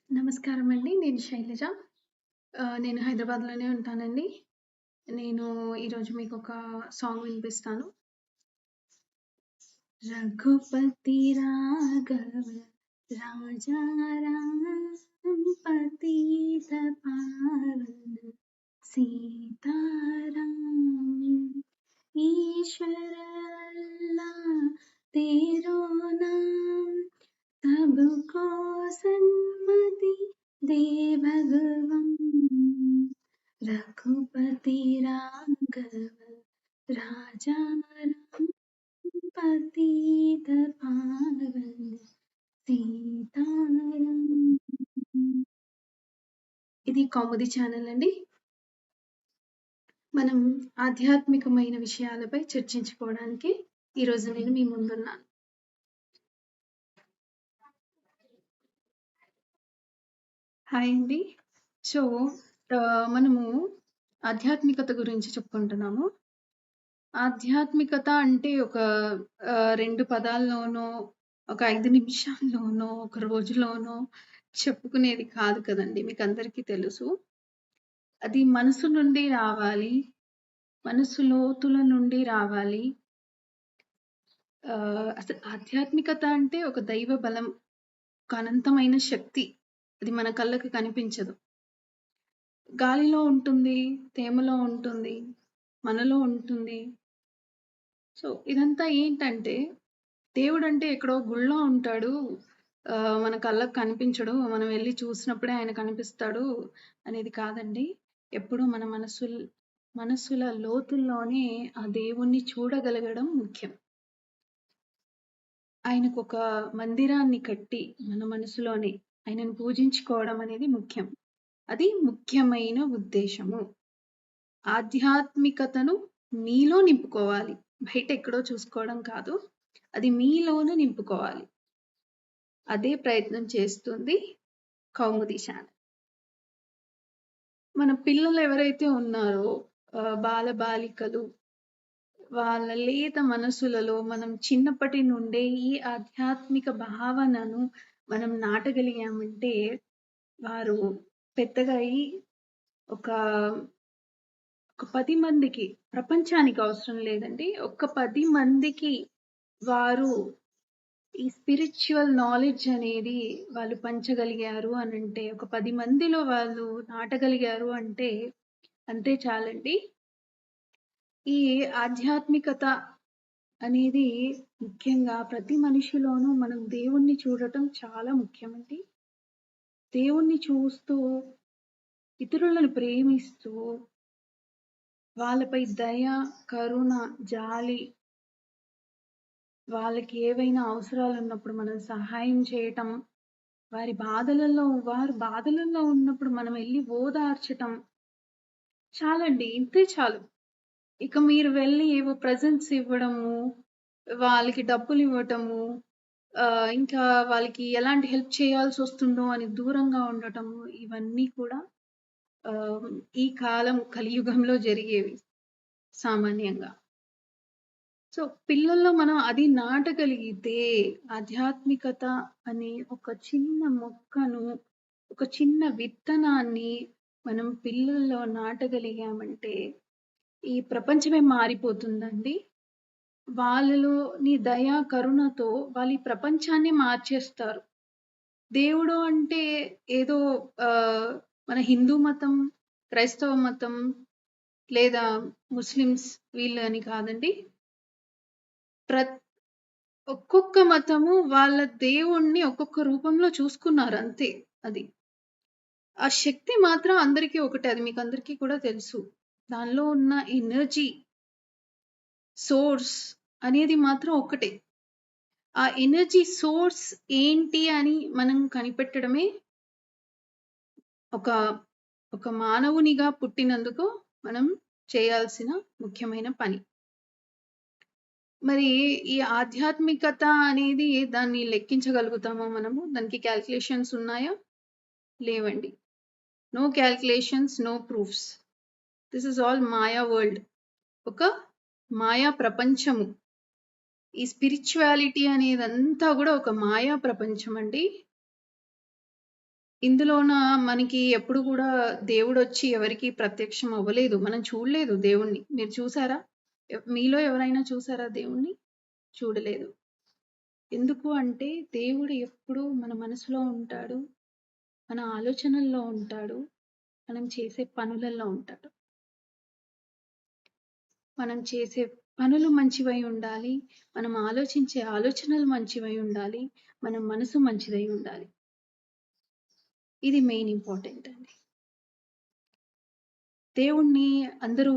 నమస్కారం అండి. నేను శైలజ. నేను హైదరాబాద్‌లోనే ఉంటానండి. నేను ఈరోజు మీకొక సాంగ్ వినిపిస్తాను. రఘుపతి రాఘవ రాజా రామ్ పతిత పావన सीताराम ईश्वर अल्लाह तेरो नाम सबको सन्मति दे भगवान रघुपति राघव राजा राम पतित पावन सीताराम. ఇది కౌముది ఛానల్ అండి. మనం ఆధ్యాత్మికమైన విషయాలపై చర్చించుకోవడానికి ఈరోజు నేను మీ ముందున్నాను. హాయ్ అండి. సో మనము ఆధ్యాత్మికత గురించి చెప్పుకుంటున్నాము. ఆధ్యాత్మికత అంటే ఒక 2 పదాల్లోనో, ఒక 5 నిమిషాల్లోనో, ఒక రోజులోనో చెప్పుకునేది కాదు కదండీ! మీకందరికీ తెలుసు. అది మనసు నుండి రావాలి. మనసు లోతుల నుండి రావాలి. అసలు ఆధ్యాత్మికత అంటే ఒక దైవ బలం, ఒక అనంతమైన శక్తి. అది మన కళ్ళకి కనిపించదు. గాలిలో ఉంటుంది, తేమలో ఉంటుంది, మనలో ఉంటుంది. సో ఇదంతా ఏంటంటే దేవుడంటే ఎక్కడో గుళ్ళో ఉంటాడు. మన కళ్ళకి కనిపించడు. మనం వెళ్లి చూసినప్పుడే ఆయన కనిపిస్తాడు అనేది కాదండి. ఎప్పుడూ మన మనసుల లోతుల్లోనే ఆ దేవుణ్ణి చూడగలగడం ముఖ్యం. ఆయనకొక మందిరాన్ని కట్టి మన మనసులోనే ఆయనను పూజించుకోవడం అనేది ముఖ్యం. అది ముఖ్యమైన ఉద్దేశము. ఆధ్యాత్మికతను మీలో నింపుకోవాలి. బయట ఎక్కడో చూసుకోవడం కాదు. అది మీలోనే నింపుకోవాలి. అదే ప్రయత్నం చేస్తుంది కౌముది ఛానల్. మన పిల్లలు ఎవరైతే ఉన్నారో బాలబాలికలు, వాళ్ళ లేత మనసులలో మనం చిన్నప్పటి నుండే ఈ ఆధ్యాత్మిక భావనను మనం నాటగలిగామంటే వారు పెద్దగా అయి ఒక 10 మందికి, ప్రపంచానికి అవసరం లేదండి, ఒక 10 మందికి వారు ఈ స్పిరిచువల్ నాలెడ్జ్ అనేది వాళ్ళు పంచగలిగారు అనంటే, ఒక 10 మందిలో వాళ్ళు నాటగలిగారు అంటే అంతే చాలండి. ఈ ఆధ్యాత్మికత అనేది ముఖ్యంగా ప్రతి మనిషిలోనూ మనం దేవుణ్ణి చూడటం చాలా ముఖ్యమండి. దేవుణ్ణి చూస్తూ, ఇతరులను ప్రేమిస్తూ, వాళ్ళపై దయ, కరుణ, జాలి, వాళ్ళకి ఏవైనా అవసరాలున్నప్పుడు మనం సహాయం చేయటం, వారు బాధలలో ఉన్నప్పుడు మనం వెళ్ళి ఓదార్చటం చాలండి. ఇంతే చాలు. ఇక మీరు వెళ్ళి ఏవో ప్రెజెంట్స్ ఇవ్వడము, వాళ్ళకి డబ్బులు ఇవ్వటము, ఇంకా వాళ్ళకి ఎలాంటి హెల్ప్ చేయాల్సి వస్తుందో అని దూరంగా ఉండటము, ఇవన్నీ కూడా ఈ కాలం కలియుగంలో జరిగేవి సామాన్యంగా. సో పిల్లల్లో మనం అది నాటగలిగితే, ఆధ్యాత్మికత అనే ఒక చిన్న మొక్కను, ఒక చిన్న విత్తనాన్ని మనం పిల్లల్లో నాటగలిగామంటే ఈ ప్రపంచమే మారిపోతుందండి. వాళ్ళలోని దయ, కరుణతో వాళ్ళు ఈ ప్రపంచాన్ని మార్చేస్తారు. దేవుడు అంటే ఏదో మన హిందూ మతం, క్రైస్తవ మతం లేదా ముస్లిమ్స్ వీళ్ళు అని కాదండి. ఒక్కొక్క మతము వాళ్ళ దేవుణ్ణి ఒక్కొక్క రూపంలో చూసుకున్నారు అంతే. అది ఆ శక్తి మాత్రం అందరికీ ఒకటే. అది మీకు అందరికీ కూడా తెలుసు. దానిలో ఉన్న ఎనర్జీ సోర్స్ అనేది మాత్రం ఒకటే. ఆ ఎనర్జీ సోర్స్ ఏంటి అని మనం కనిపెట్టడమే ఒక మానవునిగా పుట్టినందుకు మనం చేయాల్సిన ముఖ్యమైన పని. మరి ఈ ఆధ్యాత్మికత అనేది దాన్ని లెక్కించగలుగుతామా మనము? దానికి క్యాలిక్యులేషన్స్ ఉన్నాయా? లేవండి. No calculations, no proofs. This is all maya world. ఒక మాయా ప్రపంచము. ఈ స్పిరిచువాలిటీ అనేదంతా కూడా ఒక మాయా ప్రపంచం అండి. ఇందులోన మనకి ఎప్పుడు కూడా దేవుడొచ్చి ఎవరికీ ప్రత్యక్షం అవ్వలేదు. మనం చూడలేదు దేవుణ్ణి. మీరు చూసారా? మీలో ఎవరైనా చూసారా దేవుణ్ణి? చూడలేదు. ఎందుకు అంటే దేవుడు ఎప్పుడూ మన మనసులో ఉంటాడు. మన ఆలోచనల్లో ఉంటాడు. మనం చేసే పనులలో ఉంటాడు. మనం చేసే పనులు మంచివై ఉండాలి. మనం ఆలోచించే ఆలోచనలు మంచివై ఉండాలి. మన మనసు మంచిదై ఉండాలి. ఇది మెయిన్ ఇంపార్టెంట్ అండి. దేవుణ్ణి అందరూ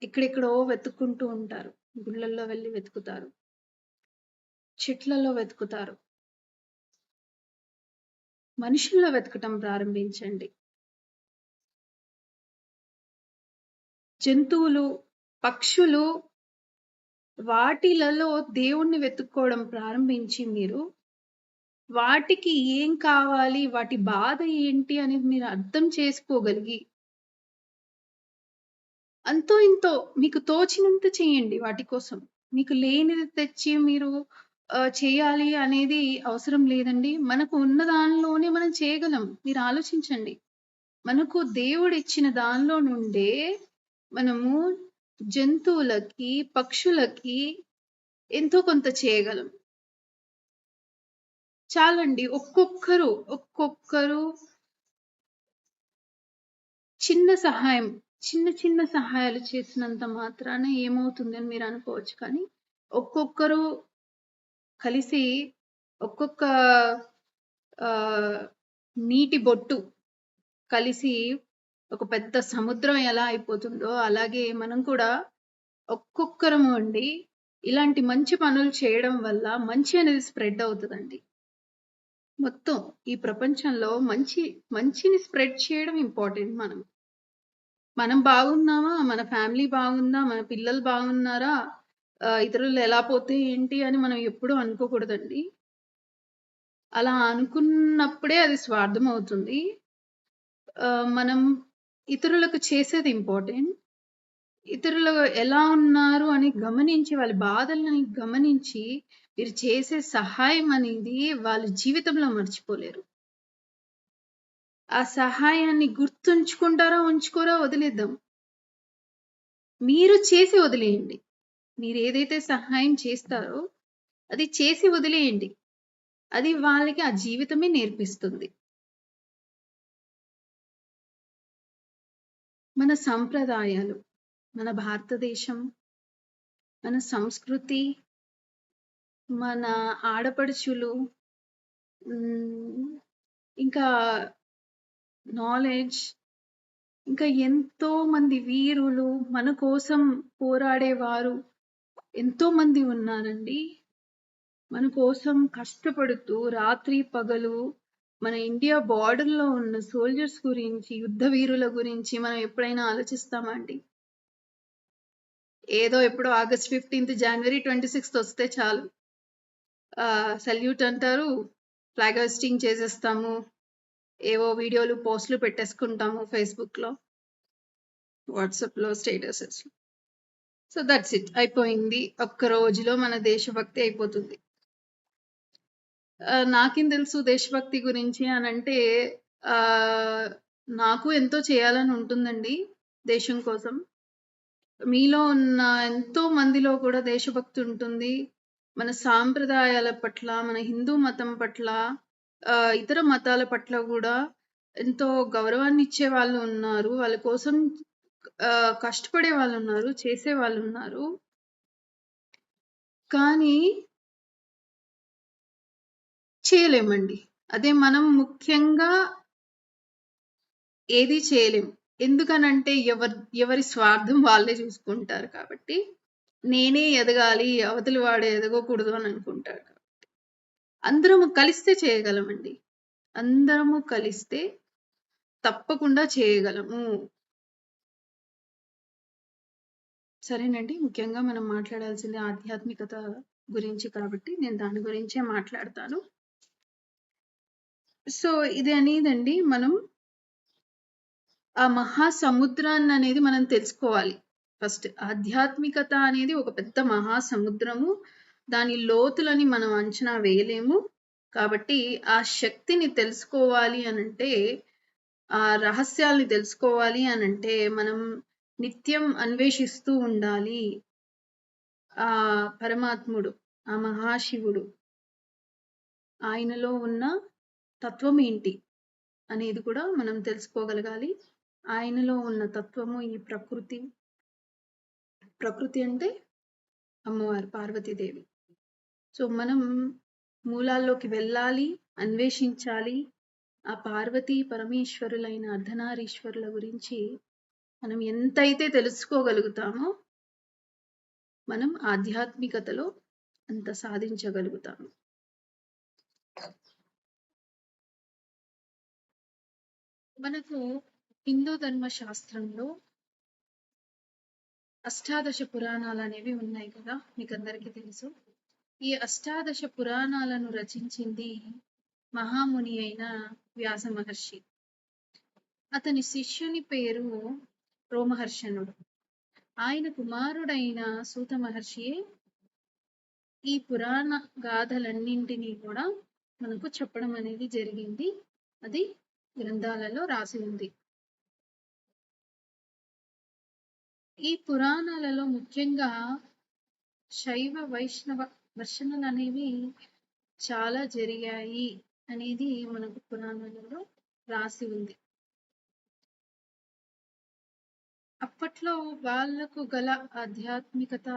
ఎక్కడెక్కడో వెతుక్కుంటూ ఉంటారు. గుళ్ళల్లో వెళ్లి వెతుకుతారు. చెట్లలో వెతుకుతారు. మనుషుల్లో వెతకటం ప్రారంభించండి. జంతువులు, పక్షులు వాటిలలో దేవుణ్ణి వెతుక్కోవడం ప్రారంభించి మీరు వాటికి ఏం కావాలి, వాటి బాధ ఏంటి అనేది మీరు అర్థం చేసుకోగలిగి అంతో ఇంతో మీకు తోచినంత చేయండి వాటి కోసం. మీకు లేనిది తెచ్చి మీరు చేయాలి అనేది అవసరం లేదండి. మనకు ఉన్న దానిలోనే మనం చేయగలం. మీరు ఆలోచించండి. మనకు దేవుడిచ్చిన దానిలో నుండే మనము జంతువులకి, పక్షులకి ఎంతో కొంత చేయగలం. చాలండి. ఒక్కొక్కరు చిన్న సహాయం, చిన్న సహాయాలు చేసినంత మాత్రాన ఏమవుతుంది అని మీరు అనుకోవచ్చు. కానీ ఒక్కొక్కరు కలిసి ఒక్కొక్క నీటి బొట్టు కలిసి ఒక పెద్ద సముద్రం ఎలా అయిపోతుందో అలాగే మనం కూడా ఒక్కొక్కరము అండి ఇలాంటి మంచి పనులు చేయడం వల్ల మంచి అనేది స్ప్రెడ్ అవుతుందండి. మొత్తం ఈ ప్రపంచంలో మంచిని స్ప్రెడ్ చేయడం ఇంపార్టెంట్. మనం బాగున్నామా, మన ఫ్యామిలీ బాగుందా, మన పిల్లలు బాగున్నారా, ఇతరులు ఎలా పోతే ఏంటి అని మనం ఎప్పుడూ అనుకోకూడదండి. అలా అనుకున్నప్పుడే అది స్వార్థం అవుతుంది. మనం ఇతరులకు చేసేది ఇంపార్టెంట్. ఇతరులు ఎలా ఉన్నారు అని గమనించి, వాళ్ళ బాధలని గమనించి మీరు చేసే సహాయం అనేది వాళ్ళ జీవితంలో మర్చిపోలేరు. ఆ సహాయాన్ని గుర్తుంచుకుంటారా, ఉంచుకోరా వదిలేద్దాం. మీరు చేసి వదిలేయండి. మీరు ఏదైతే సహాయం చేస్తారో అది చేసి వదిలేయండి. అది వాళ్ళకి ఆ జీవితమే నేర్పిస్తుంది. మన సంప్రదాయాలు, మన భారతదేశం, మన సంస్కృతి, మన ఆడపడుచులు, ఇంకా నాలెడ్జ్, ఇంకా ఎంతో మంది వీరులు, మన కోసం పోరాడేవారు ఎంతో మంది ఉన్నారండి. మన కోసం కష్టపడుతూ రాత్రి పగలు మన ఇండియా బార్డర్‌లో ఉన్న సోల్జర్స్ గురించి, యుద్ధ వీరుల గురించి మనం ఎప్పుడైనా ఆలోచిస్తామా అండి? ఏదో ఎప్పుడో ఆగస్ట్ 15th, జనవరి 26th వస్తే చాలు. సెల్యూట్ అంటారు, ఫ్లాగ్ హోస్టింగ్ చేసేస్తాము, ఏవో వీడియోలు, పోస్టులు పెట్టేసుకుంటాము ఫేస్‌బుక్‌లో, వాట్సాప్‌లో, స్టేటసెస్‌లో. So that's it. అయిపోయింది. ఒక్క రోజులో మన దేశభక్తి అయిపోతుంది. నాకేం తెలుసు దేశభక్తి గురించి అనంటే, నాకు ఎంతో చేయాలని ఉంటుందండి దేశం కోసం. మీలో ఉన్న ఎంతో మందిలో కూడా దేశభక్తి ఉంటుంది. మన సాంప్రదాయాల పట్ల, మన హిందూ మతం పట్ల, ఇతర మతాల పట్ల కూడా ఎంతో గౌరవాన్ని ఇచ్చే వాళ్ళు ఉన్నారు. వాళ్ళ కోసం కష్టపడే వాళ్ళు ఉన్నారు, చేసే వాళ్ళు ఉన్నారు. కానీ చేయలేమండి. అదే మనం ముఖ్యంగా ఏది చేయలేం. ఎందుకనంటే ఎవరి స్వార్థం వాళ్ళే చూసుకుంటారు కాబట్టి. నేనే ఎదగాలి, అవతలి వాడు ఎదగకూడదు అని అనుకుంటారు కాబట్టి. అందరము కలిస్తే చేయగలమండి. అందరము కలిస్తే తప్పకుండా చేయగలము. సరేనండి. ముఖ్యంగా మనం మాట్లాడాల్సింది ఆధ్యాత్మికత గురించి కాబట్టి నేను దాని గురించే మాట్లాడతాను. సో ఇది అనేదండి మనం ఆ మహాసముద్రాన్ననేది మనం తెలుసుకోవాలి. ఫస్ట్ ఆధ్యాత్మికత అనేది ఒక పెద్ద మహాసముద్రము. దాని లోతులని మనం అంచనా వేయలేము. కాబట్టి ఆ శక్తిని తెలుసుకోవాలి అనంటే, ఆ రహస్యాల్ని తెలుసుకోవాలి అనంటే మనం నిత్యం అన్వేషిస్తూ ఉండాలి. ఆ పరమాత్ముడు, ఆ మహాశివుడు, ఆయనలో ఉన్న తత్వం ఏంటి అనేది కూడా మనం తెలుసుకోగలగాలి. ఆయనలో ఉన్న తత్వము ఈ ప్రకృతి. ప్రకృతి అంటే అమ్మవారు పార్వతీదేవి. సో మనం మూలాల్లోకి వెళ్ళాలి, అన్వేషించాలి. ఆ పార్వతీ పరమేశ్వరులైన అర్ధనారీశ్వరుల గురించి మనం ఎంతైతే తెలుసుకోగలుగుతామో మనం ఆధ్యాత్మికతలో అంత సాధించగలుగుతాము. మనకు హిందూ ధర్మ శాస్త్రంలో అష్టాదశ పురాణాలు అనేవి ఉన్నాయి కదా, మీకు అందరికీ తెలుసు. ఈ అష్టాదశ పురాణాలను రచించింది మహాముని అయిన వ్యాస మహర్షి. అతని శిష్యుని పేరు రోమహర్షణుడు. ఆయన కుమారుడైన సూత మహర్షియే ఈ పురాణ గాథలన్నింటినీ కూడా మనకు చెప్పడం అనేది జరిగింది. అది గ్రంథాలలో రాసి ఉంది. ఈ పురాణాలలో ముఖ్యంగా శైవ వైష్ణవ ఘర్షణలు అనేవి చాలా జరిగాయి అనేది మనకు పురాణాలలో రాసి ఉంది. అప్పట్లో వాళ్ళకు గల ఆధ్యాత్మికత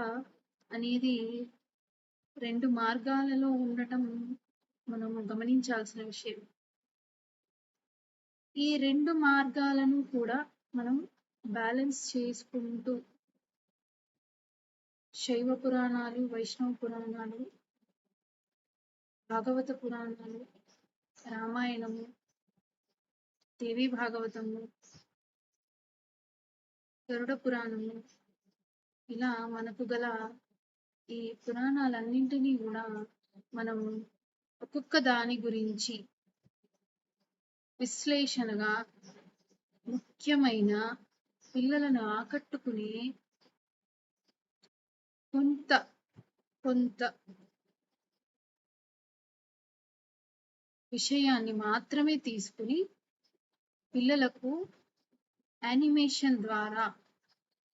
అనేది రెండు మార్గాలలో ఉండటం మనము గమనించాల్సిన విషయం. ఈ రెండు మార్గాలను కూడా మనం బ్యాలెన్స్ చేసుకుంటూ శైవ పురాణాలు, వైష్ణవ పురాణాలు, భాగవత పురాణాలు, రామాయణము, దేవి భాగవతము, గరుడ పురాణము, ఇలా మనకు గల ఈ పురాణాలన్నింటినీ కూడా మనం ఒక్కొక్క దాని గురించి విశ్లేషణగా ముఖ్యమైన పిల్లలను ఆకట్టుకునే కొంత విషయాన్ని మాత్రమే తీసుకుని పిల్లలకు యానిమేషన్ ద్వారా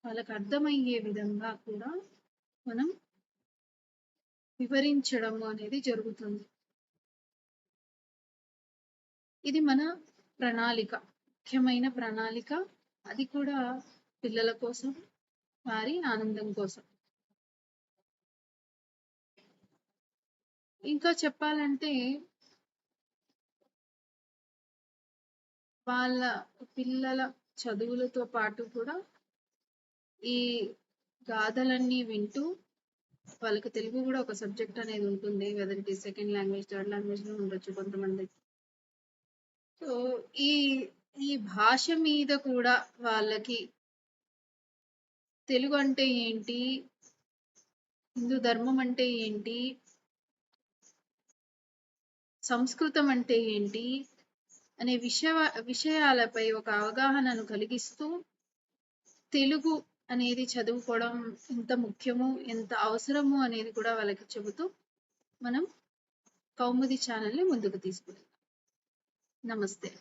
వాళ్ళకు అర్థమయ్యే విధంగా కూడా మనం వివరించడం అనేది జరుగుతుంది. ఇది మన ప్రణాళిక, ముఖ్యమైన ప్రణాళిక. అది కూడా పిల్లల కోసం, వారి ఆనందం కోసం. ఇంకా చెప్పాలంటే వాళ్ళ పిల్లల చదువులతో పాటు కూడా ఈ గాథలన్నీ వింటూ, వాళ్ళకి తెలుగు కూడా ఒక సబ్జెక్ట్ అనేది ఉంటుంది, whether it is second language, third language లో ఉండొచ్చు కొంతమందికి. సో ఈ భాష మీద కూడా వాళ్ళకి తెలుగు అంటే ఏంటి, హిందూ ధర్మం అంటే ఏంటి, సంస్కృతం అంటే ఏంటి అనే విషయాలపై ఒక అవగాహనను కలిగిస్తూ తెలుగు అనేది చదువుకోవడం ఎంత ముఖ్యమో, ఎంత అవసరమో అనేది కూడా వాళ్ళకి చెబుతూ మనం కౌముది ఛానల్ని ముందుకు తీసుకెళ్తాం. నమస్తే.